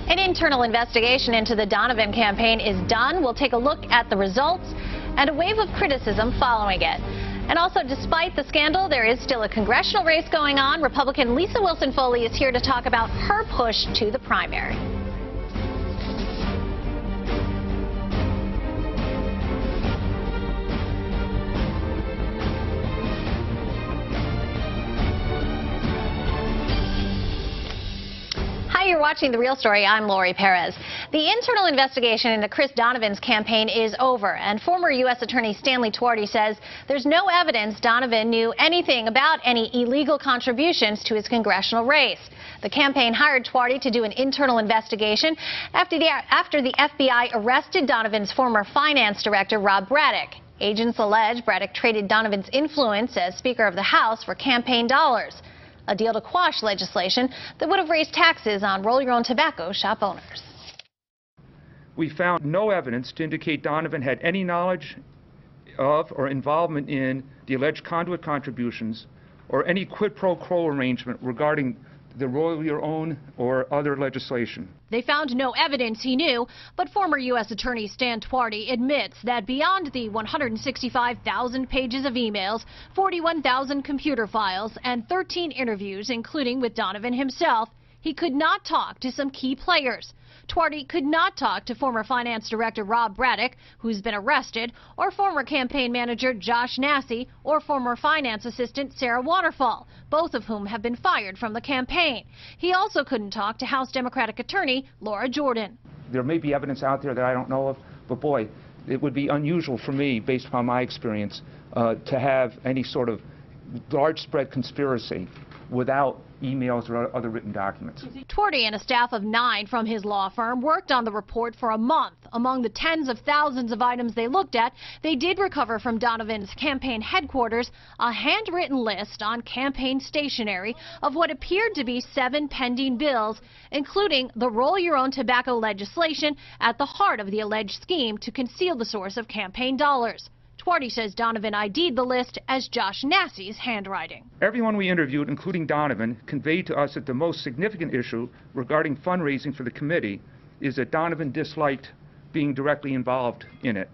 An internal investigation into the Donovan campaign is done. We'll take a look at the results and a wave of criticism following it. And also, despite the scandal, there is still a congressional race going on. Republican Lisa Wilson Foley is here to talk about her push to the primary. You're watching The Real Story. I'm Lori Perez. The internal investigation into Chris Donovan's campaign is over, and former U.S. Attorney Stanley Twardy says there's no evidence Donovan knew anything about any illegal contributions to his congressional race. The campaign hired Twardy to do an internal investigation after the FBI arrested Donovan's former finance director, Rob Braddock. Agents allege Braddock traded Donovan's influence as Speaker of the House for campaign dollars, a deal to quash legislation that would have raised taxes on roll-your-own tobacco shop owners. We found no evidence to indicate Donovan had any knowledge of or involvement in the alleged conduit contributions or any quid pro quo arrangement regarding the roll-your-own or other legislation. They found no evidence he knew, but former U.S. Attorney Stan Twardy admits that beyond the 165,000 pages of emails, 41,000 computer files, and 13 interviews, including with Donovan himself, he could not talk to some key players. Twardy could not talk to former finance director Rob Braddock, who's been arrested, or former campaign manager Josh Nassy, or former finance assistant Sarah Waterfall, both of whom have been fired from the campaign. He also couldn't talk to House Democratic attorney Laura Jordan. There may be evidence out there that I don't know of, but boy, it would be unusual for me, based upon my experience, to have any sort of large spread conspiracy without emails or other written documents. Twardy and a staff of 9 from his law firm worked on the report for a month. Among the tens of thousands of items they looked at, they did recover from Donovan's campaign headquarters a handwritten list on campaign stationery of what appeared to be 7 pending bills, including the roll-your-own tobacco legislation at the heart of the alleged scheme to conceal the source of campaign dollars. Twardy says Donovan ID'd the list as Josh Nassy's handwriting. Everyone we interviewed, including Donovan, conveyed to us that the most significant issue regarding fundraising for the committee is that Donovan disliked being directly involved in it.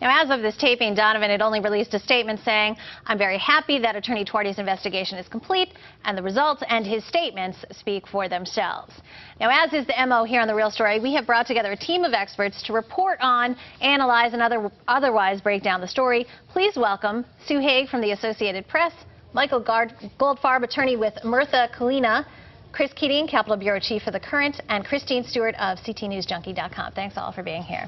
Now, as of this taping, Donovan had only released a statement saying, "I'm very happy that Attorney Twardy's investigation is complete, and the results and his statements speak for themselves." Now, as is the MO here on The Real Story, we have brought together a team of experts to report on, analyze, and otherwise break down the story. Please welcome Sue Haig from the Associated Press, Michael Goldfarb, attorney with Murtha Culina, Chris Keating, Capitol Bureau Chief for The Current, and Christine Stewart of CTNewsJunkie.com. Thanks all for being here.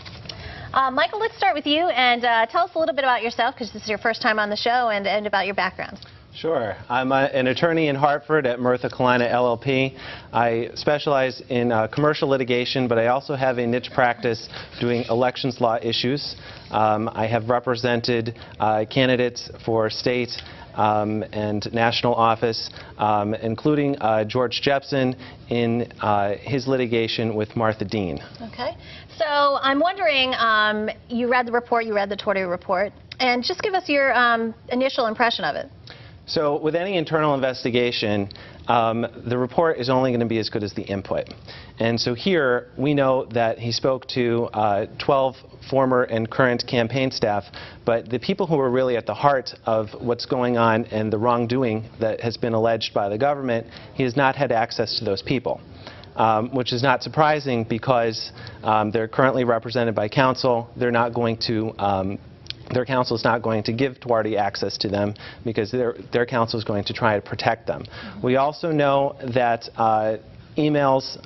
Michael, let's start with you and tell us a little bit about yourself, because this is your first time on the show, and about your background. Sure. I'm an attorney in Hartford at Murtha Culina LLP. I specialize in commercial litigation, but I also have a niche practice doing elections law issues. I have represented candidates for state and national office, including George Jepsen in his litigation with Martha Dean. Okay. So I'm wondering, you read the report, you read the Twardy report, and just give us your initial impression of it. So with any internal investigation, the report is only going to be as good as the input. And so here we know that he spoke to 12 former and current campaign staff, but the people who are really at the heart of what's going on and the wrongdoing that has been alleged by the government, he has not had access to those people. Which is not surprising, because they're currently represented by counsel. They're not going to their counsel is not going to give Twardy access to them, because their counsel is going to try to protect them. We also know that emails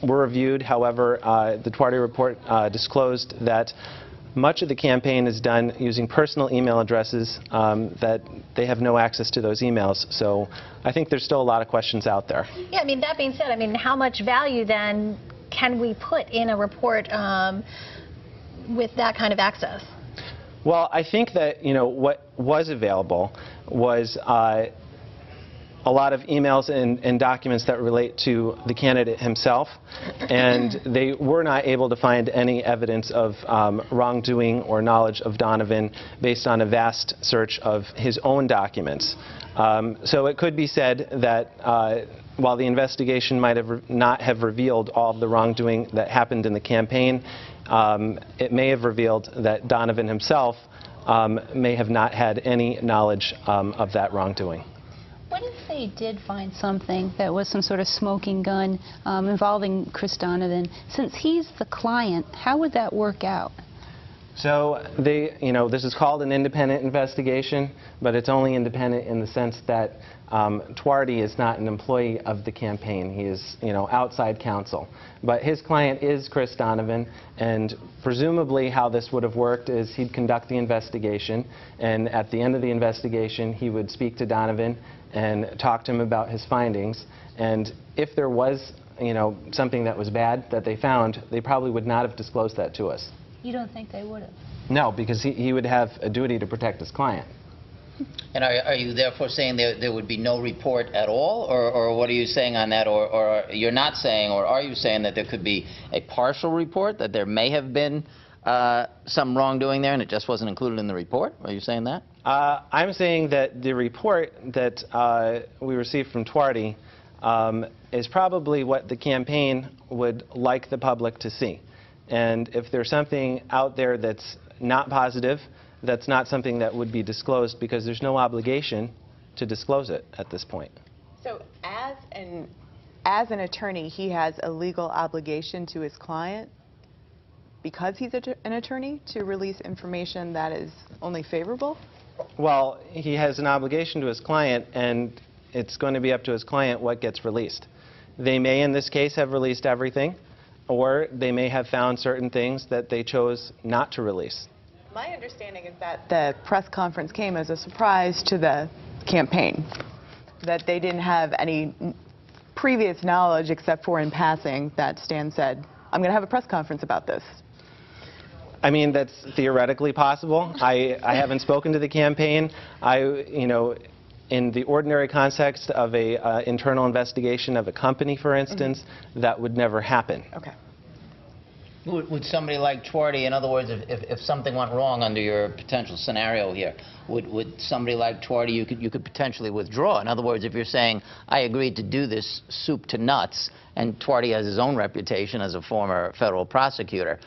were reviewed. However, the Twardy report disclosed that much of the campaign is done using personal email addresses, that they have no access to those emails. So I think there's still a lot of questions out there. Yeah, I mean, that being said, I mean, how much value then can we put in a report with that kind of access? Well, I think that, you know, what was available was a lot of emails and documents that relate to the candidate himself, and they were not able to find any evidence of wrongdoing or knowledge of Donovan based on a vast search of his own documents. So it could be said that while the investigation might not have revealed all of the wrongdoing that happened in the campaign, it may have revealed that Donovan himself may have not had any knowledge of that wrongdoing. What if they did find something that was some sort of smoking gun involving Chris Donovan? Since he's the client, how would that work out? So this is called an independent investigation, but it's only independent in the sense that Twardy is not an employee of the campaign. He is, outside counsel. But his client is Chris Donovan, and presumably how this would have worked is he'd conduct the investigation, and at the end of the investigation, he would speak to Donovan and talk to him about his findings. And if there was, something that was bad that they found, they probably would not have disclosed that to us. You don't think they would have? No, because he would have a duty to protect his client. And are you therefore saying there would be no report at all, or what are you saying on that, or you're not saying, or are you saying that there could be a partial report, that there may have been some wrongdoing there and it just wasn't included in the report? Are you saying that? I'm saying that the report that we received from Twardy is probably what the campaign would like the public to see. And if there's something out there that's not positive, that's not something that would be disclosed, because there's no obligation to disclose it at this point. So as an attorney, he has a legal obligation to his client, because he's an attorney, to release information that is only favorable? Well, he has an obligation to his client, and it's going to be up to his client what gets released. They may, in this case, have released everything, or they may have found certain things that they chose not to release. My understanding is that the press conference came as a surprise to the campaign, that they didn't have any previous knowledge except for in passing that Stan said, I'm going to have a press conference about this. I mean, that's theoretically possible. I haven't spoken to the campaign. In the ordinary context of a internal investigation of a company, for instance, that would never happen. Okay. Would somebody like Twardy, in other words, if something went wrong under your potential scenario here, would somebody like Twardy, you could potentially withdraw? In other words, if you're saying, I agreed to do this soup to nuts, and Twardy has his own reputation as a former federal prosecutor,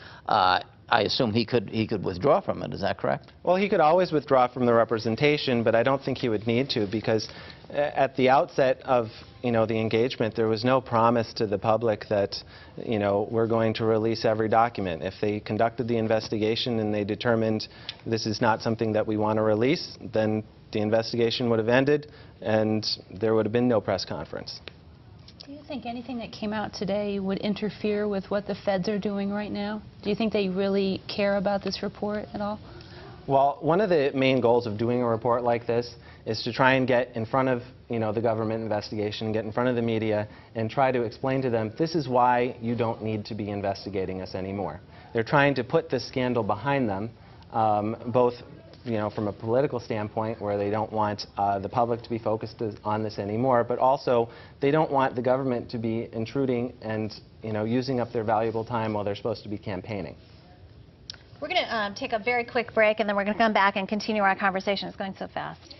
I assume he could withdraw from it. Is that correct? Well, he could always withdraw from the representation, but I don't think he would need to, because at the outset of the engagement, there was no promise to the public that we're going to release every document. If they conducted the investigation and they determined this is not something that we want to release, then the investigation would have ended and there would have been no press conference. Do you think anything that came out today would interfere with what the feds are doing right now? Do you think they really care about this report at all? Well, one of the main goals of doing a report like this is to try and get in front of the government investigation, get in front of the media, and try to explain to them, this is why you don't need to be investigating us anymore. They're trying to put this scandal behind them, both from a political standpoint, where they don't want the public to be focused on this anymore, but also they don't want the government to be intruding and using up their valuable time while they're supposed to be campaigning. We're going to take a very quick break, and then we're going to come back and continue our conversation. It's going so fast.